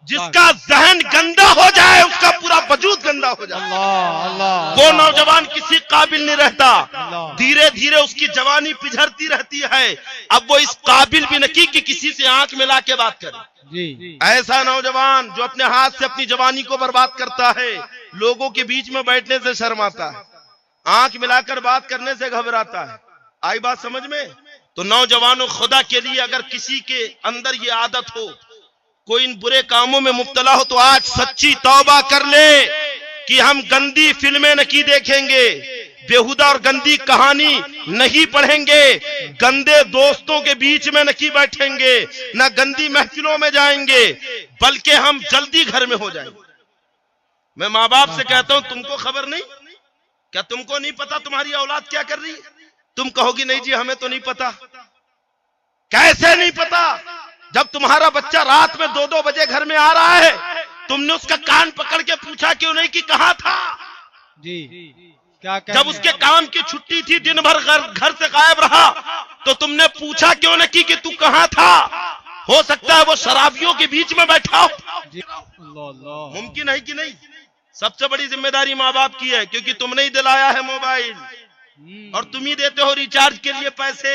جس کا ذہن گندا ہو جائے اس کا پورا وجود گندا ہو جائے. وہ نوجوان کسی قابل نہیں رہتا. دھیرے دھیرے اس کی جوانی پجھرتی رہتی ہے. اب وہ اس قابل بھی نہیں کہ کسی سے آنکھ ملا کے بات کرے. ایسا نوجوان جو اپنے ہاتھ سے اپنی جوانی کو برباد کرتا ہے, لوگوں کے بیچ میں بیٹھنے سے شرماتا ہے, آنکھ ملا کر بات کرنے سے گھبراتا ہے. آئی بات سمجھ میں؟ تو نوجوانوں, خدا کے لیے اگر کسی کے اندر یہ عادت ہو, کوئی ان برے کاموں میں مبتلا ہو, تو آج سچی توبہ کر لے کہ ہم گندی فلمیں نہیں دیکھیں گے, بےہودہ اور گندی کہانی نہیں پڑھیں گے, گندے دوستوں کے بیچ میں نہیں بیٹھیں گے, نہ گندی محفلوں میں جائیں گے, بلکہ ہم جلدی گھر میں ہو جائیں گے. میں ماں باپ سے کہتا ہوں, تم کو خبر نہیں کیا؟ تم کو نہیں پتا تمہاری اولاد کیا کر رہی ہے؟ تم کہو گی نہیں جی ہمیں تو نہیں پتا. کیسے نہیں پتا؟ جب تمہارا بچہ رات میں 2-2 بجے گھر میں آ رہا ہے, تم نے اس کا کان پکڑ کے پوچھا کیوں نہیں کہ کہاں تھا؟ جب اس کے کام کی چھٹی تھی, دن بھر گھر سے غائب رہا, تو تم نے پوچھا کیوں نہیں کہ تو کہاں تھا؟ ہو سکتا ہے وہ شرابیوں کے بیچ میں بیٹھا ہو. ممکن ہے کہ نہیں؟ سب سے بڑی ذمہ داری ماں باپ کی ہے, کیونکہ تم نے ہی دلایا ہے موبائل, اور تم ہی دیتے ہو ریچارج کے لیے پیسے.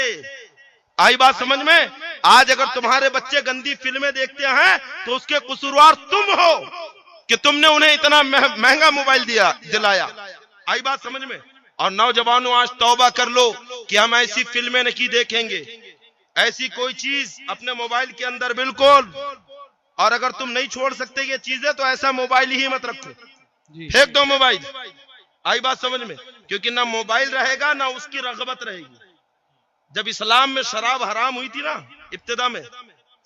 آئی بات سمجھ میں؟ آج اگر تمہارے بچے گندی فلمیں دیکھتے ہیں تو اس کے قصوروار تم ہو کہ تم نے انہیں اتنا مہنگا موبائل دلایا. آئی بات سمجھ میں؟ اور نوجوانوں, آج توبہ کر لو کہ ہم ایسی فلمیں نہیں دیکھیں گے, ایسی کوئی چیز اپنے موبائل کے اندر بالکل. اور اگر تم نہیں چھوڑ سکتے یہ چیزیں تو ایسا موبائل ہی مت رکھو, پھینک دو موبائل. آئی بات سمجھ میں؟ کیونکہ نہ موبائل رہے گا نہ اس کی رغبت رہے گی. جب اسلام میں شراب حرام ہوئی تھی نا, ابتدا میں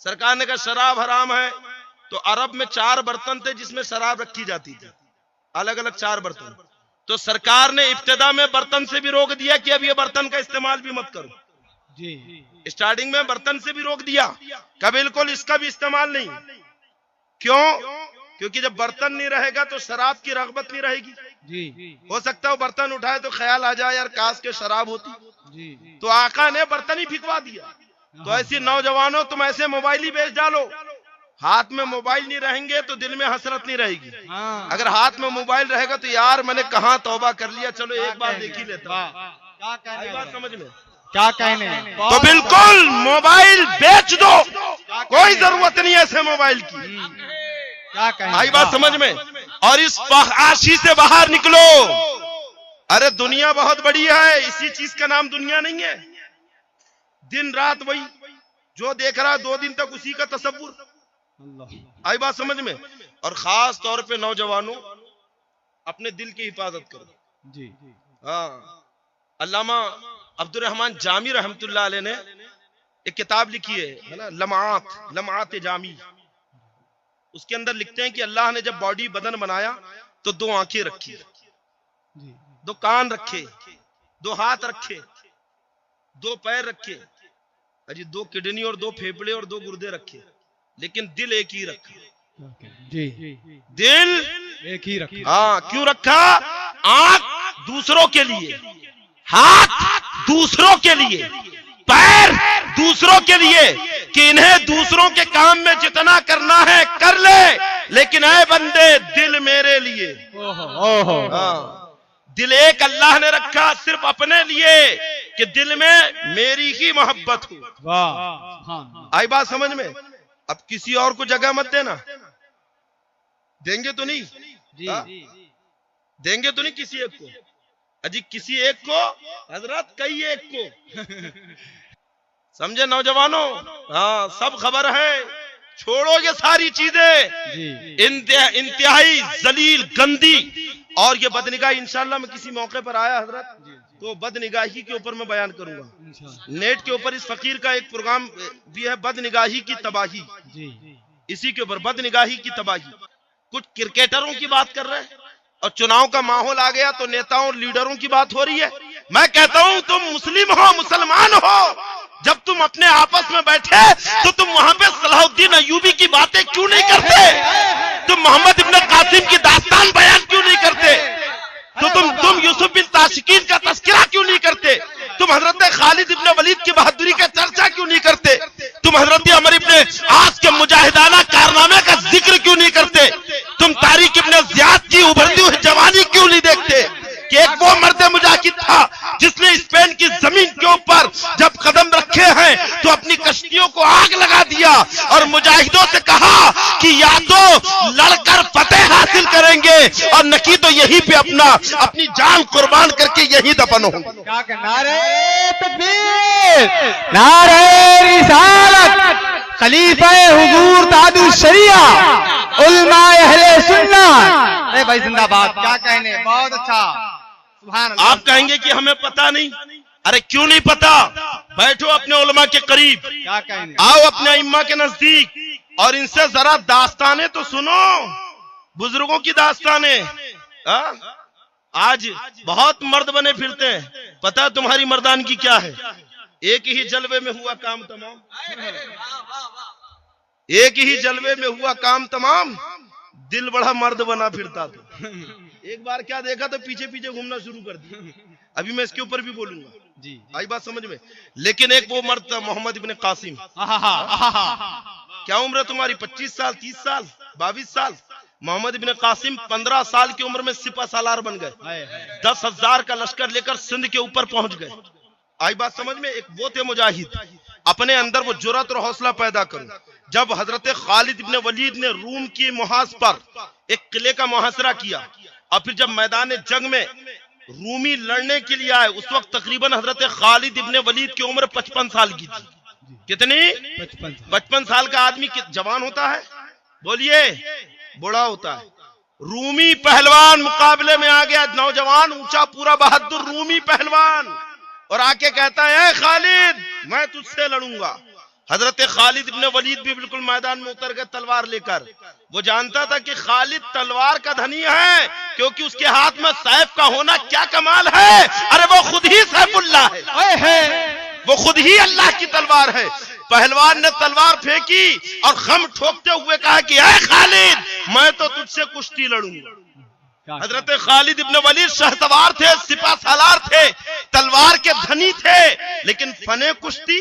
سرکار نے کہا شراب حرام ہے, تو عرب میں 4 برتن تھے جس میں شراب رکھی جاتی تھی, الگ الگ 4 برتن. تو سرکار نے ابتدا میں برتن سے بھی روک دیا کہ اب یہ برتن کا استعمال بھی مت کرو. اسٹارٹنگ میں برتن سے بھی روک دیا کہ بالکل اس کا بھی استعمال نہیں. کیوں؟ کیونکہ جب برتن نہیں رہے گا تو شراب کی رغبت نہیں رہے گی. ہو سکتا ہے وہ برتن اٹھائے تو خیال آ جائے یار کاش کے شراب ہوتی, تو آقا نے برتن ہی پھینکوا دیا. تو ایسی نوجوانوں, تم ایسے موبائل ہی بیچ ڈالو. ہاتھ میں موبائل نہیں رہیں گے تو دل میں حسرت نہیں رہے گی. اگر ہاتھ میں موبائل رہے گا تو یار میں نے کہاں توبہ کر لیا, چلو ایک بار دیکھ ہی لیتا. بات سمجھ میں؟ کیا کہنے؟ تو بالکل موبائل بیچ دو, کوئی ضرورت نہیں ایسے موبائل کی. آئی بات سمجھ میں؟ اور اس فحاشی سے باہر نکلو. ارے دنیا بہت بڑی ہے, اسی چیز کا نام دنیا نہیں ہے. دن رات وہی جو دیکھ رہا 2 دن تک اسی کا تصور. آئی بات سمجھ میں؟ اور خاص طور پہ نوجوانوں, اپنے دل کی حفاظت کرو. ہاں, علامہ عبد الرحمن جامی رحمت اللہ علیہ نے ایک کتاب لکھی ہے نا, لمعات جامی. اس کے اندر لکھتے ہیں کہ اللہ نے جب باڈی بدن بنایا تو 2 آنکھیں رکھی, 2 کان رکھے, 2 ہاتھ رکھے, 2 پیر رکھے, 2 کڈنی اور 2 پھیپڑے اور 2 گردے رکھے, لیکن دل ایک ہی رکھا. دل ایک ہی رکھا. ہاں, کیوں رکھا؟ آنکھ دوسروں کے لیے, ہاتھ دوسروں کے لیے, پیر دوسروں کے لیے, کہ انہیں دوسروں کے کام میں جتنا کرنا ہے کر لے, لیکن اے بندے دل میرے لیے. دل ایک اللہ نے رکھا صرف اپنے لیے کہ دل میں میری ہی محبت ہو. آئی بات سمجھ میں؟ اب کسی اور کو جگہ مت دینا. دیں گے تو نہیں, دیں گے تو نہیں کسی ایک کو. اجی کسی ایک کو حضرت, کئی ایک کو. سمجھے نوجوانوں؟ ہاں, سب خبر ہے. چھوڑو یہ ساری چیزیں, انتہائی ذلیل گندی. اور یہ بدنگاہی انشاءاللہ میں کسی موقع پر آیا حضرت تو بدنگاہی کے اوپر میں بیان کروں گا. نیٹ کے اوپر اس فقیر کا ایک پروگرام بھی ہے, بدنگاہی کی تباہی. اسی کے اوپر بدنگاہی کی تباہی. کچھ کرکٹروں کی بات کر رہے ہیں اور چناؤ کا ماحول آ گیا تو نیتاؤں اور لیڈروں کی بات ہو رہی ہے. میں کہتا ہوں تم مسلم ہو, مسلمان ہو, جب تم اپنے آپس میں بیٹھے تو تم وہاں پہ صلاح الدین ایوبی کی باتیں کیوں نہیں کرتے؟ تم محمد ابن قاسم کی داستان بیان کیوں نہیں کرتے؟ تو تم یوسف بن تاشقین کا تذکرہ کیوں نہیں کرتے؟ تم حضرت خالد ابن ولید کی بہادری کا چرچا کیوں نہیں کرتے؟ تم حضرت عمر ابن عاص کے مجاہدانہ کارنامے کا ذکر کیوں نہیں کرتے؟ تم طارق ابن زیاد کی ابھرتی ہوئی جوانی کیوں نہیں دیکھتے کہ ایک وہ مرد مجاہد تھا جس نے اسپین کی زمین کے اوپر جب قدم رکھے ہیں تو اپنی کشتیوں کو آگ لگا دیا اور مجاہدوں سے کہا کہ یا تو لڑ کر فتح حاصل کریں گے اور نکی تو یہی پہ اپنی جان قربان کر کے یہی دفن ہوں گے. نعرہ تکبیر، نعرہ رسالت، خلیفہ حضور تاج الشریعہ، علماء اہل سنت. اے بھائی زندہ باد، کیا کہنے، بہت اچھا. سبحان اللہ. آپ کہیں گے کہ ہمیں پتہ نہیں. ارے کیوں نہیں پتا؟ بیٹھو اپنے علماء کے قریب، کیا کہنے، آؤ اپنے ائمہ کے نزدیک اور ان سے ذرا داستانیں تو سنو، بزرگوں کی داستانیں. آج بہت مرد بنے پھرتے ہیں، پتہ تمہاری مردانگی کیا ہے؟ ایک ہی جلوے میں ہوا کام تمام، ایک ہی جلوے میں ہوا کام تمام. دل بڑا مرد بنا پھرتا تو ایک بار کیا دیکھا تو پیچھے پیچھے گھومنا شروع کر دیا. ابھی میں اس کے اوپر بھی بولوں گا، جی آئی بات سمجھ میں. لیکن ایک وہ مرد تھا محمد ابن قاسم. کیا عمر ہے تمہاری؟ 25 سال، 30 سال، 22 سال. محمد ابن قاسم 15 سال کی عمر میں سپہ سالار بن گئے، 10,000 کا لشکر لے کر سندھ کے اوپر پہنچ گئے. آئی بات سمجھ میں. ایک وہ تھے مجاہد، اپنے اندر وہ جرأت اور حوصلہ پیدا کروں. جب حضرت خالد ابن ولید نے روم کی محاذ پر ایک قلعے کا محاصرہ کیا اور پھر جب میدان جنگ میں رومی لڑنے کے لیے آئے، اس وقت تقریباً حضرت خالد ابن ولید کی عمر 55 سال کی تھی. کتنی؟ 55 سال کا آدمی جوان ہوتا ہے؟ بولیے، بوڑھا ہوتا ہے. رومی پہلوان مقابلے میں آ گیا، نوجوان اونچا پورا بہادر رومی پہلوان، اور آ کے کہتا ہے اے خالد میں تجھ سے لڑوں گا. حضرت خالد ابن ولید بھی بالکل میدان میں اتر گئے تلوار لے کر. وہ جانتا تھا کہ خالد تلوار کا دھنی ہے، کیونکہ اس کے ہاتھ میں سیف کا ہونا کیا کمال ہے. ارے وہ خود ہی سیف اللہ ہے، وہ خود ہی اللہ کی تلوار ہے. پہلوان نے تلوار پھینکی اور خم ٹھوکتے ہوئے کہا کہ اے خالد میں تو تجھ سے کشتی لڑوں گا. حضرت خالد ابن ولید شہسوار تھے، سپہ سالار تھے، تلوار کے دھنی تھے، لیکن فن کشتی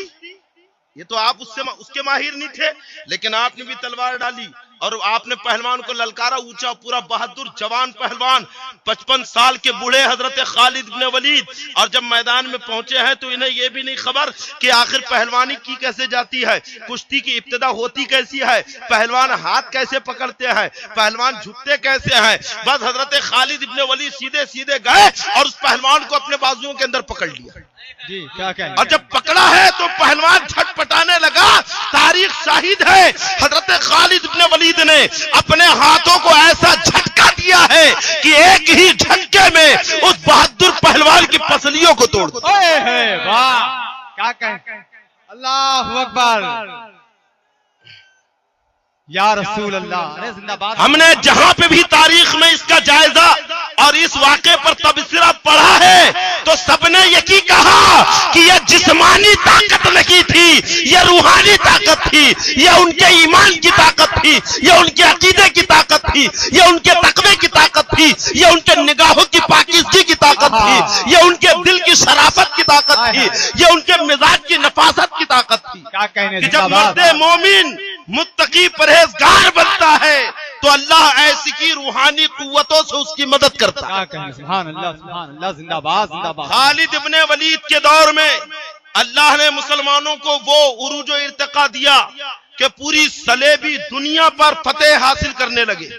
یہ تو آپ اس کے ماہر نہیں تھے. لیکن آپ نے بھی تلوار ڈالی اور آپ نے پہلوان کو للکارا. اونچا پورا بہادر جوان پہلوان، 55 سال کے بوڑھے حضرت خالد ابن ولید. اور جب میدان میں پہنچے ہیں تو انہیں یہ بھی نہیں خبر کہ آخر پہلوانی کی کیسے جاتی ہے، کشتی کی ابتدا ہوتی کیسی ہے، پہلوان ہاتھ کیسے پکڑتے ہیں، پہلوان جھکتے کیسے ہیں. بس حضرت خالد ابن ولید سیدھے سیدھے گئے اور اس پہلوان کو اپنے بازوؤں کے اندر پکڑ لیا. جی کیا کہیں، اور جب پکڑا ہے تو پہلوان جھٹ پٹانے لگا. تاریخ شاہد ہے حضرت خالد ابن ولید نے اپنے ہاتھوں کو ایسا جھٹکا دیا ہے کہ ایک ہی جھٹکے میں اس بہادر پہلوان کی پسلیوں کو توڑ دیا. واہ کیا کہیں، اللہ اکبر یا رسول اللہ. ارے زندہ باد. ہم نے جہاں پہ بھی تاریخ میں اس کا جائزہ اور اس واقعے پر تبصرہ پڑھا ہے تو سب نے یہی کہا کہ یہ جسمانی طاقت نہیں تھی، یہ روحانی طاقت تھی، یہ ان کے ایمان کی طاقت تھی، یہ ان کے عقیدے کی طاقت تھی، یہ ان کے تقوی کی طاقت تھی، یہ ان کے نگاہوں کی پاکیزگی کی طاقت تھی، یہ ان کے دل کی شرافت کی طاقت تھی، یہ ان کے مزاج کی نفاست کی طاقت تھی. کیا کہنے، کہ جب مرد مومن متقی پرہیزگار بنتا ہے تو اللہ ایسی کی روحانی قوتوں سے اس کی مدد کرتا ہے. کیا کہیں، سبحان اللہ سبحان اللہ. زندہ باد زندہ باد. خالد ابن ولید کے دور میں اللہ نے مسلمانوں کو وہ عروج و ارتقا دیا کہ پوری صلیبی دنیا پر فتح حاصل کرنے لگے.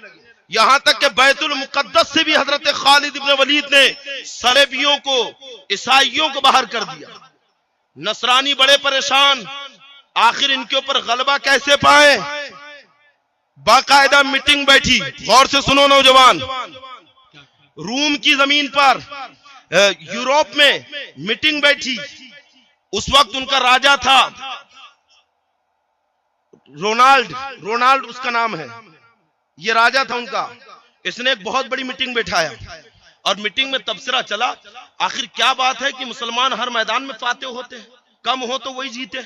یہاں تک کہ بیت المقدس سے بھی حضرت خالد ابن ولید نے صلیبیوں کو، عیسائیوں کو باہر کر دیا. نصرانی بڑے پریشان، آخر ان کے اوپر غلبہ کیسے پائیں؟ باقاعدہ میٹنگ بیٹھی. غور سے سنو نوجوان، روم کی زمین پر یورپ میں میٹنگ بیٹھی. اس وقت ان کا راجہ تھا رونالڈ اس کا نام ہے، یہ راجہ تھا ان کا. اس نے ایک بہت بڑی میٹنگ بیٹھایا اور میٹنگ میں تبصرہ چلا آخر کیا بات ہے کہ مسلمان ہر میدان میں فاتح ہوتے ہیں، کم ہو تو وہی جیتے،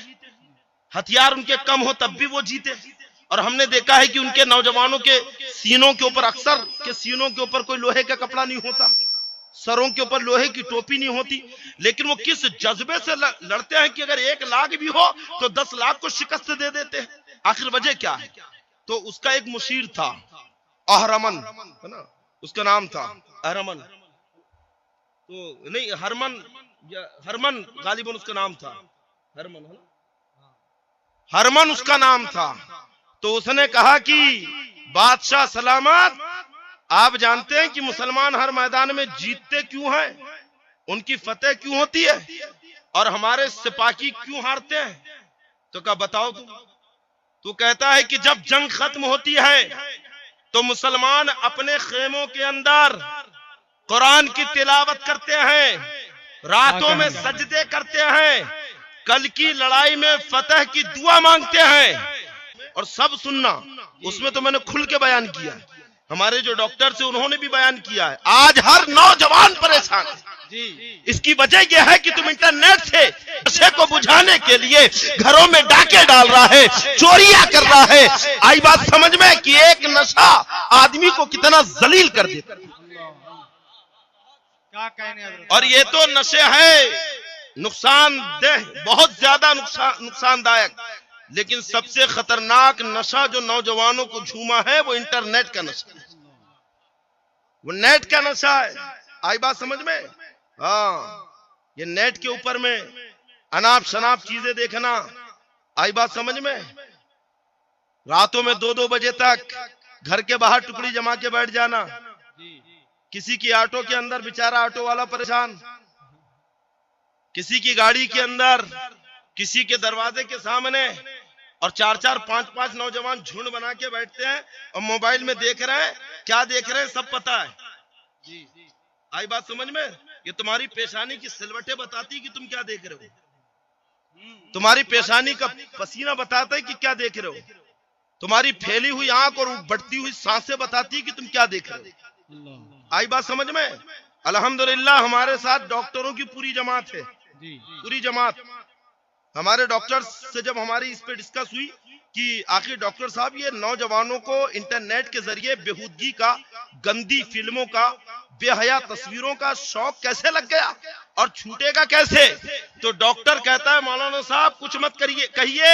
ہتھیار ان کے کم ہو تب بھی وہ جیتے. اور ہم نے دیکھا ہے کہ ان کے نوجوانوں کے سینوں کے اوپر، اکثر کے سینوں کے اوپر کوئی لوہے کا کپڑا نہیں ہوتا، سروں کے اوپر لوہے کی ٹوپی نہیں ہوتی، لیکن وہ کس جذبے سے لڑتے ہیں کہ اگر 1 لاکھ بھی ہو تو 10 لاکھ کو شکست دے دیتے ہیں. آخر وجہ کیا ہے؟ تو اس کا ایک مشیر تھا اہرمن، ہے نا، اس کا نام تھا اہرمن، تو نہیں ہرمن غالباً اس کا نام تھا، ہرمن اس کا نام تھا. تو اس نے کہا کہ بادشاہ سلامت، آپ جانتے ہیں کہ مسلمان ہر میدان میں جیتتے کیوں ہیں، ان کی فتح کیوں ہوتی ہے، اور ہمارے سپاہی کیوں ہارتے ہیں؟ تو کہا بتاؤ تو کہتا ہے کہ جب جنگ ختم ہوتی ہے تو مسلمان اپنے خیموں کے اندر قرآن کی تلاوت کرتے ہیں، راتوں میں سجدے کرتے ہیں، کل کی لڑائی میں فتح کی دعا مانگتے ہیں. اور سب سننا، اس میں تو میں نے کھل کے بیان کیا ہے، ہمارے جو ڈاکٹر سے انہوں نے بھی بیان کیا ہے. آج ہر نوجوان پریشان ہے. اس کی وجہ یہ ہے کہ تم انٹرنیٹ سے نشے کو بجھانے کے لیے گھروں میں ڈاکے ڈال رہا ہے، چوریاں کر رہا ہے. آئی بات سمجھ میں کہ ایک نشہ آدمی کو کتنا ذلیل کر دیتا ہے. اور یہ تو نشے ہے نقصان دہ، بہت زیادہ نقصان دائک، لیکن سب سے خطرناک نشہ جو نوجوانوں کو جھوما ہے وہ انٹرنیٹ کا نشہ ہے، وہ نیٹ کا نشہ ہے. آئی بات سمجھ میں؟ ہاں، یہ نیٹ کے اوپر میں اناپ شناپ چیزیں دیکھنا. آئی بات سمجھ میں؟ راتوں میں 2 بجے تک گھر کے باہر ٹکڑی جما کے بیٹھ جانا، کسی کی آٹو کے اندر بیچارہ آٹو والا پریشان، کسی کی گاڑی کے اندر، کسی کے دروازے کے سامنے، اور 4 5 نوجوان جھنڈ بنا کے بیٹھتے ہیں اور موبائل میں دیکھ رہے ہیں. کیا دیکھ رہے ہیں سب پتا ہے. آئی بات سمجھ میں؟ یہ تمہاری پیشانی کی سلوٹیں بتاتی کہ تم کیا دیکھ رہے ہو، تمہاری پیشانی کا پسینہ بتاتا ہے کہ کیا دیکھ رہے ہو، تمہاری پھیلی ہوئی آنکھ اور بڑھتی ہوئی سانسیں بتاتی کہ تم کیا دیکھ رہے ہو. آئی بات سمجھ میں؟ الحمدللہ ہمارے ساتھ ڈاکٹروں کی پوری جماعت ہے، پوری جماعت. ہمارے ڈاکٹر سے جب ہماری اس پہ ڈسکس ہوئی کہ آخر ڈاکٹر صاحب یہ نوجوانوں کو انٹرنیٹ کے ذریعے بےہودگی کا، گندی فلموں کا، بے حیا تصویروں کا شوق کیسے لگ گیا اور چھوٹے گا کیسے؟ تو ڈاکٹر کہتا ہے مولانا صاحب کچھ مت کہیے،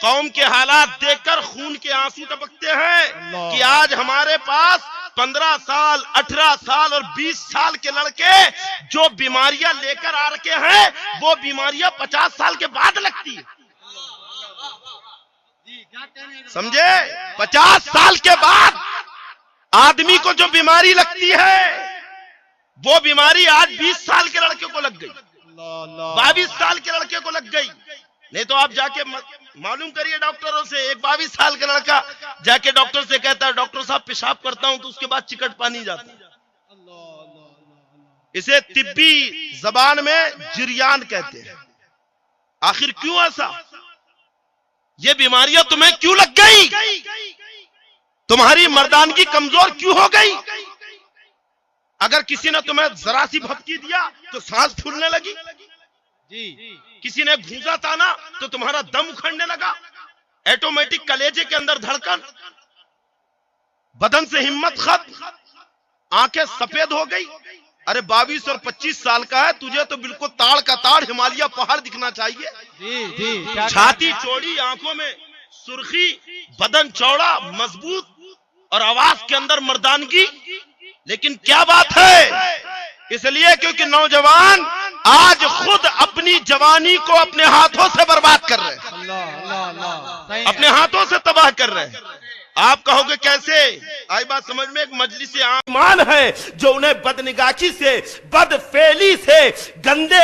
قوم کے حالات دیکھ کر خون کے آنسو ٹپکتے ہیں کہ آج ہمارے پاس 15 سال، 18 سال اور 20 سال کے لڑکے جو بیماریاں لے کر آ رکھے ہیں وہ بیماریاں 50 سال کے بعد لگتی ہیں. سمجھے؟ 50 سال کے بعد آدمی کو جو بیماری لگتی ہے وہ بیماری آج 20 سال کے لڑکے کو لگ گئی، 22 سال کے لڑکے کو لگ گئی. نہیں تو آپ جا کے معلوم کریے ڈاکٹروں سے، ایک 22 سال کا لڑکا جا کے ڈاکٹر سے کہتا ہے ڈاکٹر صاحب پیشاب کرتا ہوں تو اس کے بعد چکٹ پانی جاتا ہے. اسے طبی زبان میں جریان کہتے ہیں. آخر کیوں ایسا؟ یہ بیماریاں تمہیں کیوں لگ گئی؟ تمہاری مردانگی کمزور کیوں ہو گئی؟ اگر کسی نے تمہیں ذرا سی بھپکی دیا تو سانس پھولنے لگی، کسی نے گھونسا تانا تو تمہارا دم اکھڑنے لگا، ایٹومیٹک کلیجے کے اندر دھڑکن، بدن سے ہمت ختم، آنکھیں سفید ہو گئی. ارے 22 اور 25 سال کا ہے، تجھے تو بالکل تاڑ کا تاڑ ہمالیہ پہاڑ دکھنا چاہیے. چھاتی چوڑی، آنکھوں میں سرخی، بدن چوڑا مضبوط اور آواز کے اندر مردانگی. لیکن کیا بات ہے؟ اس لیے کیونکہ نوجوان آج خود اپنی جوانی کو اپنے ہاتھوں سے برباد کر رہے ہیں، اپنے ہاتھوں سے تباہ کر رہے ہیں. آپ کہو گے کیسے؟ آئی بات سمجھ میں؟ ایک مجلس ایمان ہے جو انہیں بدنگاہی سے، بد فعلی سے، گندے